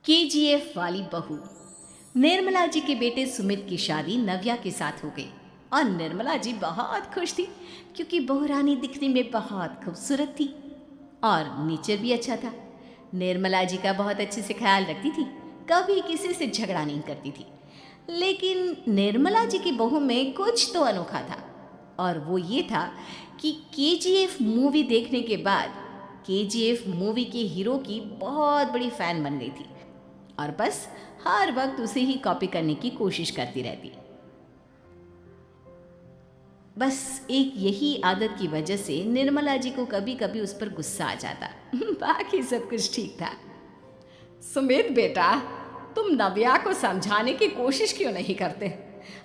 KGF वाली बहू। निर्मला जी के बेटे सुमित की शादी नव्या के साथ हो गई और निर्मला जी बहुत खुश थी क्योंकि बहू रानी दिखने में बहुत खूबसूरत थी और नेचर भी अच्छा था। निर्मला जी का बहुत अच्छे से ख्याल रखती थी, कभी किसी से झगड़ा नहीं करती थी। लेकिन निर्मला जी की बहू में कुछ तो अनोखा था और वो ये था कि केजीएफ मूवी देखने के बाद केजीएफ मूवी के हीरो की बहुत बड़ी फ़ैन बन गई थी और बस हर वक्त उसे ही कॉपी करने की कोशिश करती रहती। बस एक यही आदत की वजह से निर्मला जी को कभी कभी उस पर गुस्सा आ जाता। बाकी सब कुछ ठीक था। सुमित बेटा, तुम नव्या को समझाने की कोशिश क्यों नहीं करते?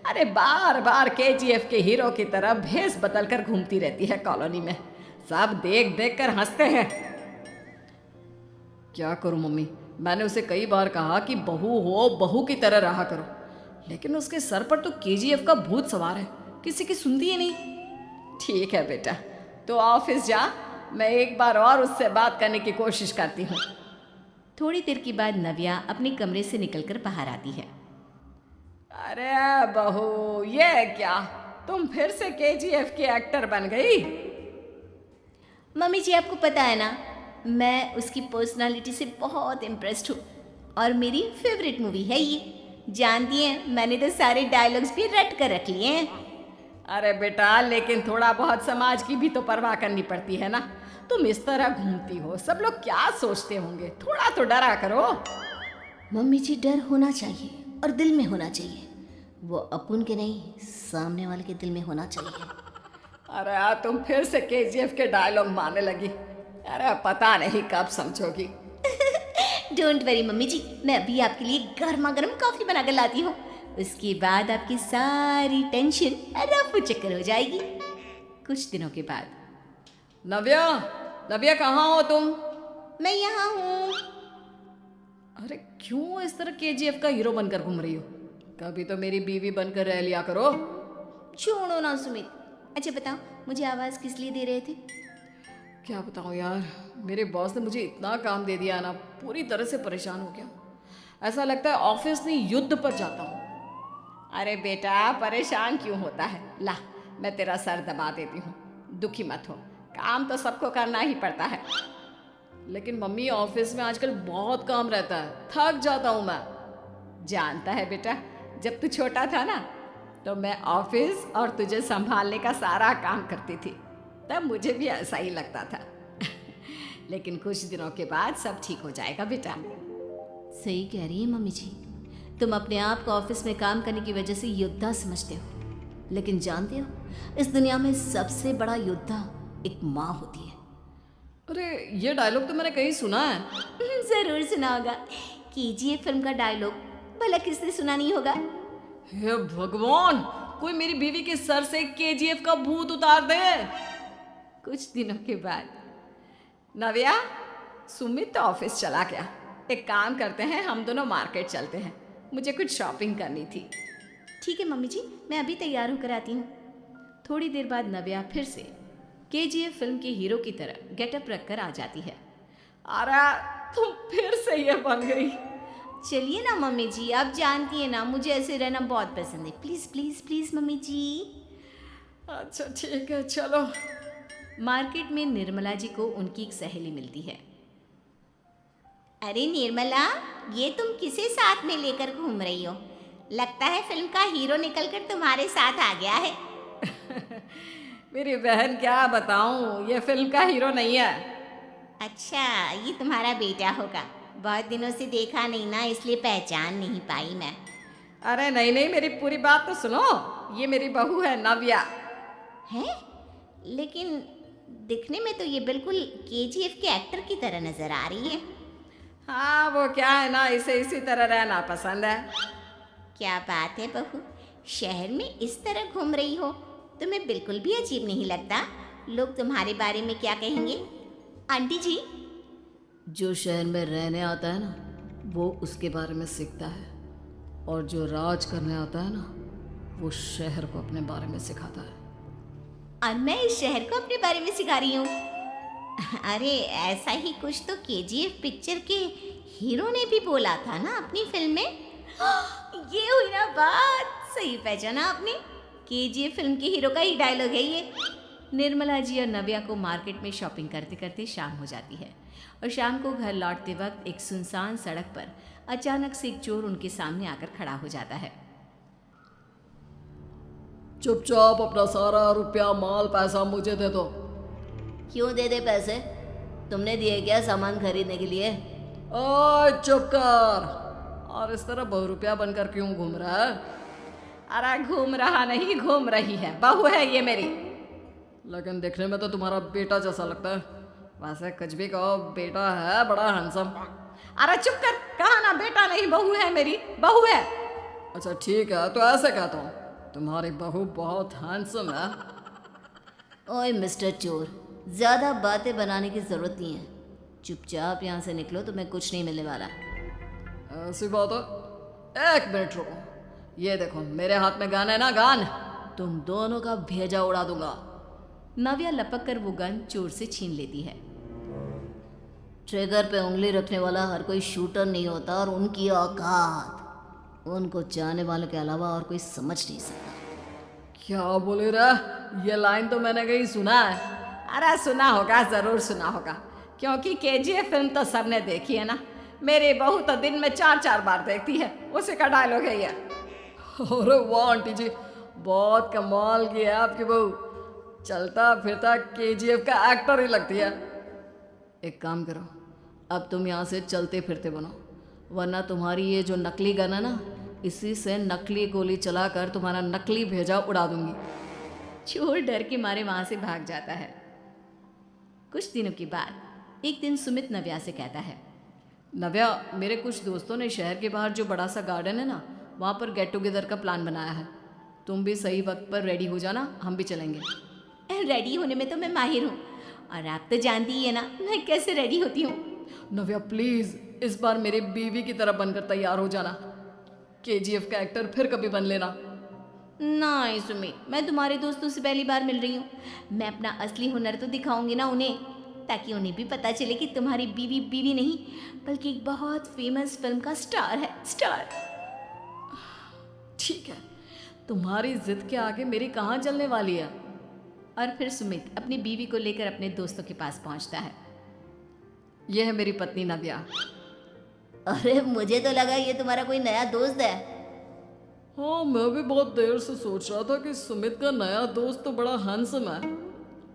अरे बार बार केजीएफ के हीरो की तरह भेस बदल कर घूमती रहती है कॉलोनी में, सब देख देख कर हंसते हैं। क्या करूं मम्मी, मैंने उसे कई बार कहा कि बहू हो, बहू की तरह रहा करो, लेकिन उसके सर पर तो केजीएफ का भूत सवार है, किसी की सुनती ही नहीं। ठीक है बेटा, तो ऑफिस जा, मैं एक बार और उससे बात करने की कोशिश करती हूँ। थोड़ी देर के बाद नव्या अपने कमरे से निकलकर बाहर आती है। अरे बहू, ये क्या, तुम फिर से केजीएफ की एक्टर बन गई? मम्मी जी, आपको पता है ना, मैं उसकी पर्सनालिटी से बहुत इम्प्रेस्ड हूँ और मेरी फेवरेट मूवी है ये। जानती हैं, मैंने तो सारे डायलॉग्स भी रट कर रख लिए हैं। अरे बेटा, लेकिन थोड़ा बहुत समाज की भी तो परवाह करनी पड़ती है ना। तुम इस तरह घूमती हो, सब लोग क्या सोचते होंगे, थोड़ा तो डरा करो। मम्मी जी, डर होना चाहिए और दिल में होना चाहिए, वो अपन के नहीं, सामने वाले के दिल में होना चाहिए। अरे यार, तुम फिर से केजीएफ के डायलॉग मारने लगी। अरे पता नहीं कब समझोगी। डोंट वरी मम्मी जी, मैं अभी आपके लिए गर्मा गर्म कॉफी बना कर लाती हूँ, उसके बाद आपकी सारी टेंशन रफू चक्कर हो जाएगी। कुछ दिनों के बाद। नव्या, नव्या कहाँ हो तुम? मैं यहाँ हूँ। अरे क्यों इस तरह केजीएफ का हीरो बनकर घूम रही हो? कभी तो मेरी बीवी बनकर रह लिया करो। छोड़ो ना सुमित। अच्छा बताओ, मुझे आवाज़ किस लिए दे रहे थे? क्या बताऊँ यार, मेरे बॉस ने मुझे इतना काम दे दिया ना, पूरी तरह से परेशान हो गया। ऐसा लगता है ऑफिस नहीं, युद्ध पर जाता हूँ। अरे बेटा, परेशान क्यों होता है? ला, मैं तेरा सर दबा देती हूँ, दुखी मत हो, काम तो सबको करना ही पड़ता है। लेकिन मम्मी, ऑफिस में आजकल बहुत काम रहता है, थक जाता हूँ मैं। जानता है बेटा, जब तू छोटा था ना, तो मैं ऑफिस और तुझे संभालने का सारा काम करती थी, तब मुझे भी ऐसा ही लगता था। लेकिन कुछ दिनों के बाद सब ठीक हो जाएगा बेटा। सही कह रही है मम्मी जी, तुम अपने आप को ऑफिस में काम करने की वजह से योद्धा समझते हो, लेकिन जानते हो, इस दुनिया में सबसे बड़ा योद्धा एक माँ होती है। अरे ये डायलॉग तो मैंने कहीं सुना है। जरूर सुना होगा, केजीएफ फिल्म का डायलॉग, भला किसने सुना नहीं होगा? हे भगवान, कोई मेरी बीवी के सर से केजीएफ का भूत उतार दे। कुछ दिनों के बाद। नव्या, सुमित तो ऑफिस चला गया, एक काम करते हैं, हम दोनों मार्केट चलते हैं, मुझे कुछ शॉपिंग करनी थी। ठीक है मम्मी जी, मैं अभी तैयार होकर आती हूँ। थोड़ी देर बाद नव्या फिर से केजीएफ फिल्म के हीरो की तरह गेटअप रखकर आ जाती है। अरे तुम फिर से ये बन गई। चलिए ना मम्मी जी, आप जानती है ना, मुझे ऐसे रहना बहुत पसंद है। प्लीज़ प्लीज़ प्लीज़ मम्मी जी। अच्छा ठीक है, चलो। मार्केट में निर्मला जी को उनकी एक सहेली मिलती है। अरे निर्मला, ये तुम किसे साथ में लेकर घूम रही हो? लगता है फिल्म का हीरो निकलकर तुम्हारे साथ आ गया है। मेरी बहन, क्या बताऊं, ये फिल्म का हीरो नहीं है। अच्छा, ये तुम्हारा बेटा होगा, बहुत दिनों से देखा नहीं ना, इसलिए पहचान नहीं पाई मैं। अरे नहीं नहीं, मेरी पूरी बात तो सुनो, ये मेरी बहू है नव्या। है? लेकिन दिखने में तो ये बिल्कुल केजीएफ के एक्टर की तरह नजर आ रही है। हाँ, वो क्या है ना, इसे इसी तरह रहना पसंद है। क्या बात है बहू, शहर में इस तरह घूम रही हो, तुम्हें बिल्कुल भी अजीब नहीं लगता? लोग तुम्हारे बारे में क्या कहेंगे? आंटी जी, जो शहर में रहने आता है ना, वो उसके बारे में सीखता है, और जो राज करने आता है ना, वो शहर को अपने बारे में सिखाता है। और मैं इस शहर को अपने बारे में सिखा रही हूँ। अरे ऐसा ही कुछ तो केजीएफ पिक्चर के हीरो ने भी बोला था ना अपनी फिल्म में। ये हुई ना बात, सही पहचाना आपने। केजीएफ फिल्म के हीरो का ही डायलॉग है ये। निर्मला जी और नव्या को मार्केट में शॉपिंग करते करते शाम हो जाती है और शाम को घर लौटते वक्त एक सुनसान सड़क पर अचानक से एक चोर उनके सामने आकर खड़ा हो जाता है। चुपचाप अपना सारा रुपया माल पैसा मुझे दे दो। क्यों दे दे पैसे? तुमने दिए क्या सामान खरीदने के लिए? ओए चुप कर। और इस तरह बहुरुपया बनकर क्यों घूम रहा है? अरे घूम रहा नहीं, घूम रही है, बहू है ये मेरी। लेकिन देखने में तो तुम्हारा बेटा जैसा लगता है। वैसे कुछ भी कहो, बेटा है बड़ा हैंडसम। अरे चुप कर, कहा ना बेटा नहीं बहू है मेरी, बहू है। अच्छा ठीक है, तो ऐसे कहता हूँ, तुम्हारी बहू बहुत हैंडसम है। ओए मिस्टर चोर, ज्यादा बातें बनाने की जरूरत नहीं है। चुपचाप यहाँ से निकलो, तुम्हें कुछ नहीं मिलने वाला। ऐसी बात है? एक मिनट रुको, ये देखो मेरे हाथ में गन है ना, गन। तुम दोनों का भेजा उड़ा दूंगा। नव्या लपक कर वो गन चोर से छीन लेती है। ट्रिगर पे उंगली रखने वाला हर कोई शूटर नहीं होता, और उनकी औकात उनको चाहने वालों के अलावा और कोई समझ नहीं सकता। क्या बोले रे? ये लाइन तो मैंने कहीं सुना है। अरे सुना होगा, जरूर सुना होगा, क्योंकि केजीएफ फिल्म तो सबने देखी है ना। मेरी बहू तो दिन में 4-4 बार देखती है, उसी का डायलॉग है ये। अरे वाह आंटी जी, बहुत कमाल की है आपकी बहू। चलता फिरता केजीएफ का एक्टर ही लगती है। एक काम करो, अब तुम यहाँ से चलते फिरते बनो, वरना तुम्हारी ये जो नकली गन है ना, इसी से नकली गोली चलाकर तुम्हारा नकली भेजा उड़ा दूंगी। चोर डर के मारे वहां से भाग जाता है। कुछ दिनों के बाद एक दिन सुमित नव्या से कहता है, नव्या, मेरे कुछ दोस्तों ने शहर के बाहर जो बड़ा सा गार्डन है ना, वहाँ पर गेट टुगेदर का प्लान बनाया है। तुम भी सही वक्त पर रेडी हो जाना, हम भी चलेंगे। रेडी होने में तो मैं माहिर हूँ, और आप तो जानती ही है ना मैं कैसे रेडी होती हूँ। नव्या प्लीज, इस बार मेरी बीवी की तरह बनकर तैयार हो जाना। केजीएफ का एक्टर फिर कभी बन लेना। नहीं सुमित, मैं तुम्हारे दोस्तों से पहली बार मिल रही हूँ। मैं अपना असली हुनर तो दिखाऊंगी ना उन्हें, ताकि उन्हें भी पता चले कि तुम्हारी बीवी बीवी नहीं, बल्कि एक बहुत फेमस फिल्म का स्टार है, स्टार। ठीक है, तुम्हारी जिद के आगे मेरी कहाँ चलने वाली है। और फिर सुमित अपनी बीवी को लेकर अपने दोस्तों के पास पहुंचता है। यह है मेरी पत्नी नव्या। अरे मुझे तो लगा ये तुम्हारा कोई नया दोस्त है। हाँ, मैं भी बहुत देर से सोच रहा था कि सुमित का नया दोस्त तो बड़ा हैंडसम है।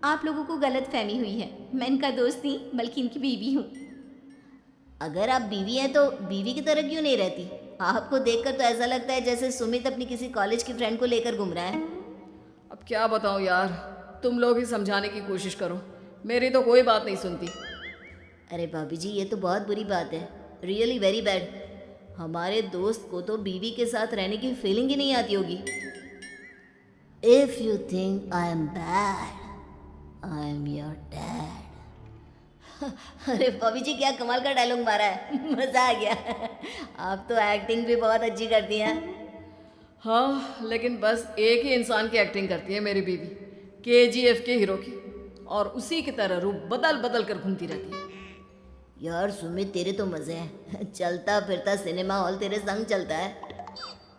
आप लोगों को गलत फहमी हुई है, मैं इनका दोस्त नहीं बल्कि इनकी बीवी हूँ। अगर आप बीवी हैं तो बीवी की तरह क्यों नहीं रहती? आपको देखकर तो ऐसा लगता है जैसे सुमित अपनी किसी कॉलेज की फ्रेंड को लेकर घूम रहा है। अब क्या बताऊँ यार, तुम लोग ही समझाने की कोशिश करो, मेरी तो कोई बात नहीं सुनती। अरे भाभी जी, ये तो बहुत बुरी बात है, रियली वेरी बैड। हमारे दोस्त को तो बीवी के साथ रहने की फीलिंग ही नहीं आती होगी। If you think I am bad, I am your dad. अरे भाभी जी, क्या कमाल का डायलॉग मारा है, मजा आ गया। आप तो एक्टिंग भी बहुत अच्छी करती हैं। हाँ, लेकिन बस एक ही इंसान की एक्टिंग करती है मेरी बीवी, केजीएफ के हीरो की, और उसी की तरह रूप बदल बदल कर घूमती रहती है। यार सुमित, तेरे तो मजे हैं, चलता फिरता सिनेमा हॉल तेरे संग चलता है।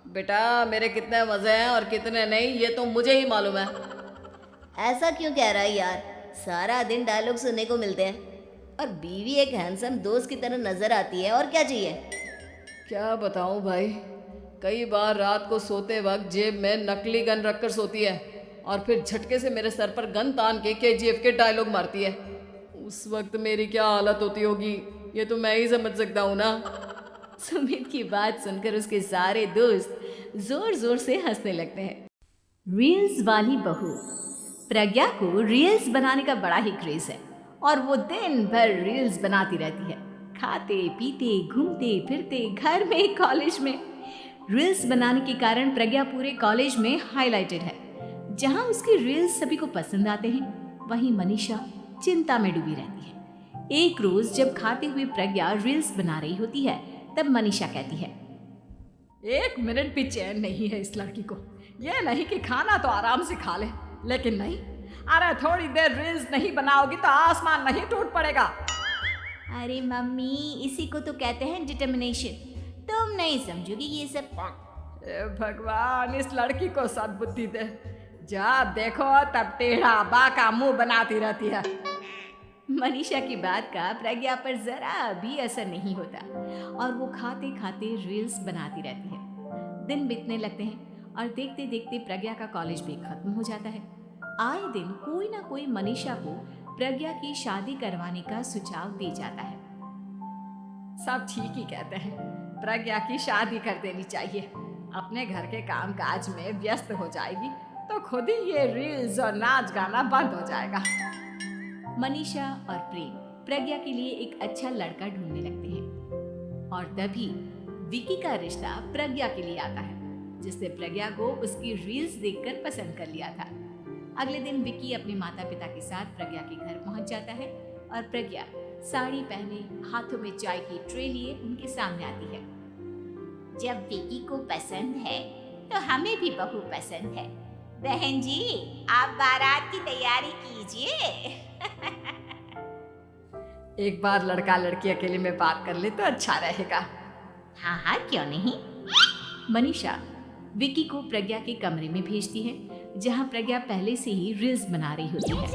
बेटा, मेरे कितने मजे हैं और कितने नहीं ये तो मुझे ही मालूम है। ऐसा क्यों कह रहा है यार, सारा दिन डायलॉग सुनने को मिलते हैं, और बीवी एक हैंडसम दोस्त की तरह नजर आती है, और क्या चाहिए। क्या बताऊं भाई, कई बार रात को सोते वक्त जेब में नकली गन रखकर सोती है, और फिर झटके से मेरे सर पर गन तान के केजीएफ के डायलॉग मारती है। उस वक्त मेरी क्या हालत होती होगी, ये तो मैं ही समझ सकता हूँ ना। सुमित की बात सुनकर उसके सारे दोस्त जोर जोर से हंसने लगते हैं। रील्स वाली बहू। प्रज्ञा को रील्स बनाने का बड़ा ही क्रेज है, और वो दिन भर रील्स बनाती रहती है। खाते पीते घूमते फिरते घर में कॉलेज में रील्स बनाने के कारण प्रज्ञा पूरे कॉलेज में हाईलाइटेड है। जहां उसकी रील्स सभी को पसंद आते हैं, वहीं मनीषा चिंता में डूबी रहती है। एक रोज जब खाते हुए प्रज्ञा रील्स बना रही होती है, तब मनीषा कहती है, 1 मिनट भी चैन नहीं है इस लड़की को। ये नहीं कि खाना तो आराम से खा ले, लेकिन नहीं, अरे थोड़ी देर रील्स नहीं बनाओगी तो आसमान नहीं टूट पड़ेगा। अरे मम्मी, इसी को तो कहते हैं डिटर्मिनेशन। तुम नहीं समझोगी ये सब। ए भगवान, इस लड़की को सद्बुद्धि दे। जब देखो तब टेढ़ा बाका मुंह बनाती रहती है। मनीषा की बात का प्रज्ञा पर जरा भी असर नहीं होता और वो खाते खाते रील्स बनाती रहती है। दिन बीतने लगते हैं और देखते देखते प्रज्ञा का कॉलेज भी खत्म हो जाता है। आए दिन कोई ना कोई मनीषा को प्रज्ञा की शादी करवाने का सुझाव दे जाता है। सब ठीक ही कहते हैं, प्रज्ञा की शादी कर देनी चाहिए। अपने घर के काम काज में व्यस्त हो जाएगी तो खुद ही ये रील्स और नाच गाना बंद हो जाएगा। मनीषा और प्रेम प्रज्ञा के लिए एक अच्छा लड़का ढूंढने लगते हैं और तभी विकी का रिश्ता प्रज्ञा के लिए आता है, जिससे प्रज्ञा को उसकी रील्स देखकर पसंद कर लिया था। अगले दिन विकी अपने माता पिता के साथ प्रज्ञा के घर पहुंच जाता है और प्रज्ञा साड़ी पहने हाथों में चाय की ट्रे लिए उनके सामने आती है। जब विकी को पसंद है तो हमें भी बहू पसंद है। बहन जी, आप बारात की तैयारी कीजिए। एक बार लड़का लड़की अकेले में बात कर ले तो अच्छा रहेगा। हाँ हाँ, क्यों नहीं। मनीषा विकी को प्रज्ञा के कमरे में भेजती है, जहाँ प्रज्ञा पहले से ही रील्स बना रही होती है।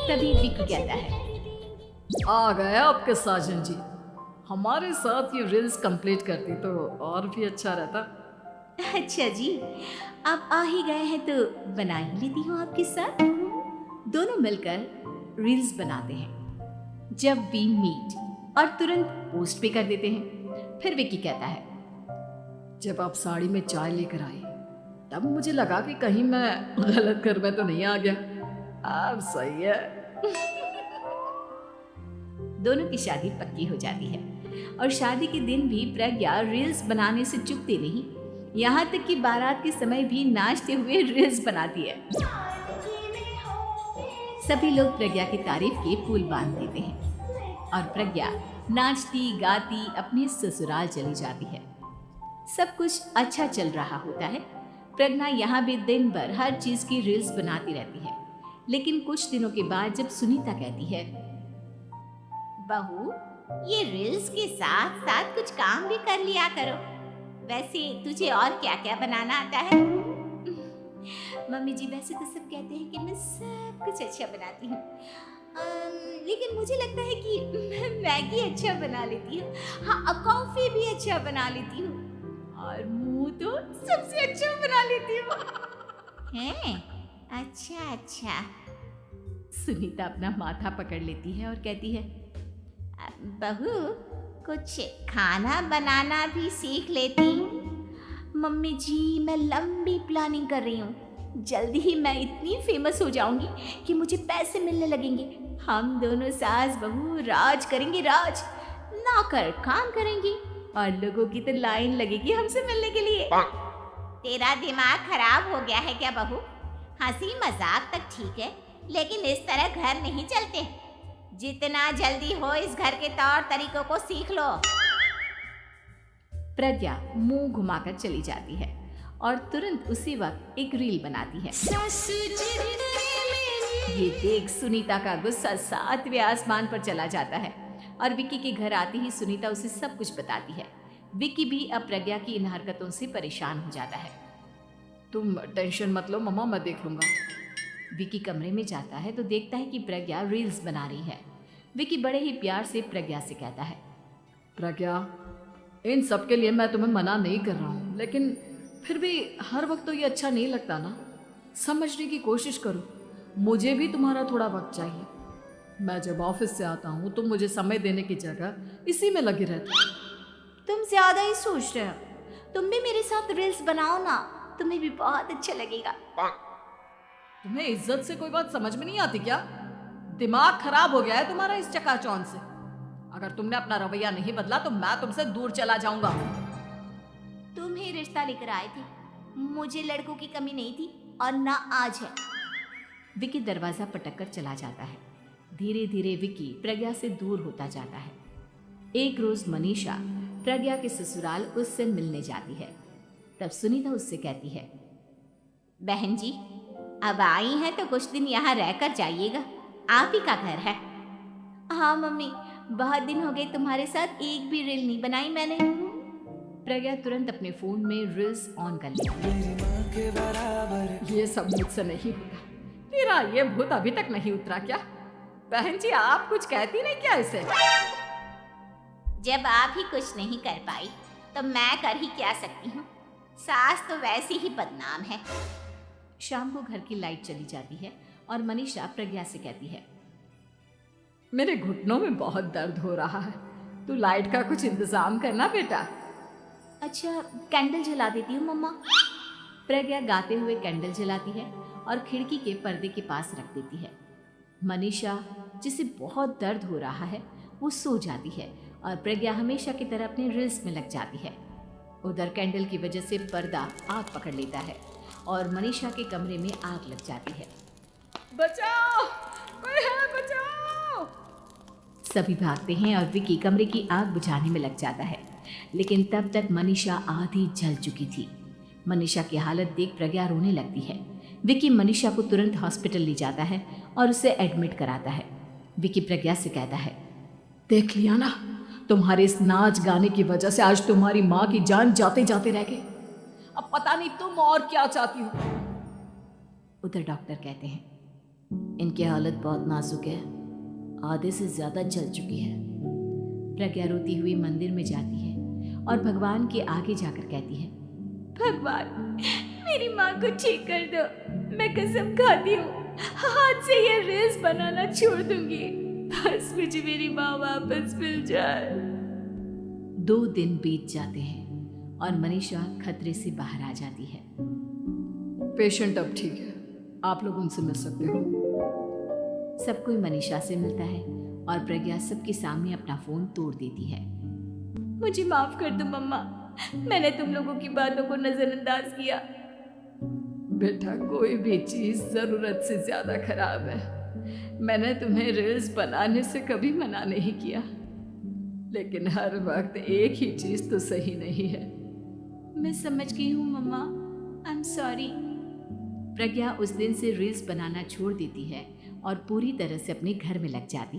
तभी विकी कहता है, आ गए आपके साजन जी। हमारे साथ ये रील्स कंप्लीट करती तो और भी अच्छा रहता। अच्छा जी, आप आ ही गए हैं तो बना ही लेती हूँ आपके साथ। दोनों मिलकर रील्स बनाते हैं। जब वी मीट और तुरंत पोस्ट भी कर देते हैं। फिर विकी कहता है, जब आप साड़ी में चाय लेकर आई तब मुझे लगा कि कहीं मैं गलत घर में तो नहीं आ गया। अब सही है। दोनों की शादी पक्की हो जाती है और शादी के दिन भी प्रज्ञा रील्स बनाने से चूकती नहीं। यहाँ तक कि बारात के समय भी नाचते हुए रील्स बनाती है। सभी लोग प्रज्ञा की तारीफ के पुल बांध देते हैं और प्रज्ञा नाचती गाती अपने ससुराल चली जाती है। सब कुछ अच्छा चल रहा होता है। प्रज्ञा यहाँ भी दिन भर हर चीज की रील्स बनाती रहती है। लेकिन कुछ दिनों के बाद जब सुनीता कहती है, बहू, ये रील्स के साथ साथ कुछ काम भी कर लिया करो। वैसे तुझे और क्या क्या बनाना आता है? मम्मी जी, वैसे तो सब कहते हैं कि मैं सब कुछ अच्छा बनाती हूँ, लेकिन मुझे लगता है कि मैं मैगी अच्छा बना लेती हूँ। हाँ, कॉफी भी अच्छा बना लेती हूँ और मुंह तो सबसे अच्छा बना लेती हूँ। हैं? अच्छा अच्छा। सुनीता अपना माथा पकड़ लेती है और कहती है, बहू, कुछ खाना बनाना भी सीख लेती। मम्मी जी, मैं लंबी प्लानिंग कर रही हूँ। जल्दी ही मैं इतनी फेमस हो जाऊंगी कि मुझे पैसे मिलने लगेंगे। हम दोनों सास बहू राज करेंगे, राज। नौकर काम करेंगी और लोगों की तो लाइन लगेगी हमसे मिलने के लिए। तेरा दिमाग खराब हो गया है क्या बहू? हंसी मजाक तक ठीक है, लेकिन इस तरह घर नहीं चलते। जितना जल्दी हो इस घर के तौर तरीकों को सीख लो। प्रज्ञा मुंह घुमाकर चली जाती है और तुरंत उसी वक्त एक रील बनाती है। ये देख सुनीता का गुस्सा 7वें आसमान पर चला जाता है और विक्की के घर आती ही सुनीता उसे सब कुछ बताती है। विक्की भी अब प्रज्ञा की इन हरकतों से परेशान हो जाता है। तुम टेंशन मत लो मम्मा, मैं देख लूंगा। विक्की कमरे में जाता है तो देखता है कि प्रज्ञा रील्स बना रही है। विक्की बड़े ही प्यार से प्रज्ञा से कहता है, प्रज्ञा, इन सब के लिए मैं तुम्हें मना नहीं कर रहा हूँ, लेकिन फिर भी हर वक्त तो ये अच्छा नहीं लगता ना। समझने की कोशिश करो, मुझे भी तुम्हारा थोड़ा वक्त चाहिए। मैं जब ऑफिस से आता हूँ तो मुझे समय देने की जगह इसी में लगी रहती है। तुम ज्यादा ही सोच रहे हो। तुम भी मेरे साथ रील्स बनाओ ना, तुम्हें भी बहुत अच्छा लगेगा। तुम्हें इज्जत से कोई बात समझ में नहीं आती क्या? दिमाग खराब हो गया है तुम्हारा इस चकाचौंध से। अगर तुमने अपना रवैया नहीं बदला तो मैं तुमसे दूर चला जाऊंगा। तुम ही रिश्ता लेकर आए थे, मुझे लड़कों की कमी नहीं थी और ना आज है। विक्की दरवाजा पटक कर चला जाता है। धीरे धीरे विक्की प्रज्ञा से दूर होता जाता है। एक रोज मनीषा प्रज्ञा के ससुराल उससे मिलने जाती है। तब सुनीता उससे कहती है, बहन जी, अब आई हैं तो कुछ दिन यहाँ रहकर जाइएगा। आप ही का घर है। हाँ मम्मी, बहुत दिन हो गए तुम्हारे साथ एक भी रील नहीं बनाई मैंने। प्रज्ञा तुरंत अपने फोन में रील्स ऑन कर लेती है। ये सब मुझसे नहीं होगा। तेरा ये भूत अभी तक नहीं उतरा क्या? बहन जी आप कुछ कहती नहीं क्या इसे? जब आप ही कुछ नहीं कर पाई तो मैं कर ही क्या सकती हूँ। सास तो वैसी ही बदनाम है। शाम को घर की लाइट चली जाती है और मनीषा प्रज्ञा से कहती है, मेरे घुटनों में बहुत दर्द हो रहा है, तू लाइट का कुछ इंतजाम करना बेटा। अच्छा, कैंडल जला देती हूँ मम्मा। प्रज्ञा गाते हुए कैंडल जलाती है और खिड़की के पर्दे के पास रख देती है। मनीषा जिसे बहुत दर्द हो रहा है वो सो जाती है और प्रज्ञा हमेशा की तरह अपने रील्स में लग जाती है। उधर कैंडल की वजह से पर्दा आग पकड़ लेता है और मनीषा के कमरे में आग लग जाती है। बचाओ, कोई है, बचाओ! सभी भागते हैं और विकी कमरे की आग बुझाने में लग जाता है, लेकिन तब तक मनीषा आधी जल चुकी थी। मनीषा की हालत देख प्रज्ञा रोने लगती है। विकी मनीषा को तुरंत हॉस्पिटल ले जाता है और उसे एडमिट कराता है। विकी प्रज्ञा से कहता है, देख लिया ना, तुम्हारे इस नाच गाने की वजह से आज तुम्हारी माँ की जान जाते जाते रह गई। अब पता नहीं तुम और क्या चाहती हो। उधर डॉक्टर कहते हैं, इनकी हालत बहुत नाजुक है, आधे से ज्यादा जल चुकी है। प्रज्ञा रोती हुई मंदिर में जाती है और भगवान के आगे जाकर कहती है, भगवान मेरी माँ को ठीक कर दो। मैं कसम खाती हूँ हाथ से ये रील्स बनाना छोड़ दूंगी, बस मुझे मेरी माँ वापस मिल जाए। 2 दिन बीत जाते हैं और मनीषा खतरे से बाहर आ जाती है। पेशेंट अब ठीक है, आप लोग उनसे मिल सकते हो। सब कोई मनीषा से मिलता है और प्रज्ञा सबके सामने अपना फोन तोड़ देती है। मुझे माफ कर दो मम्मा, मैंने तुम लोगों की बातों को नजरअंदाज किया। बेटा कोई भी चीज जरूरत से ज्यादा खराब है। मैंने तुम्हें रील्स बनाने से कभी मना नहीं किया, लेकिन हर वक्त एक ही चीज तो सही नहीं है। मैं समझ गई हूँ मम्मा, आई एम सॉरी। प्रज्ञा उस दिन से रील्स बनाना छोड़ देती है और पूरी तरह से अपने घर में लग जाती है।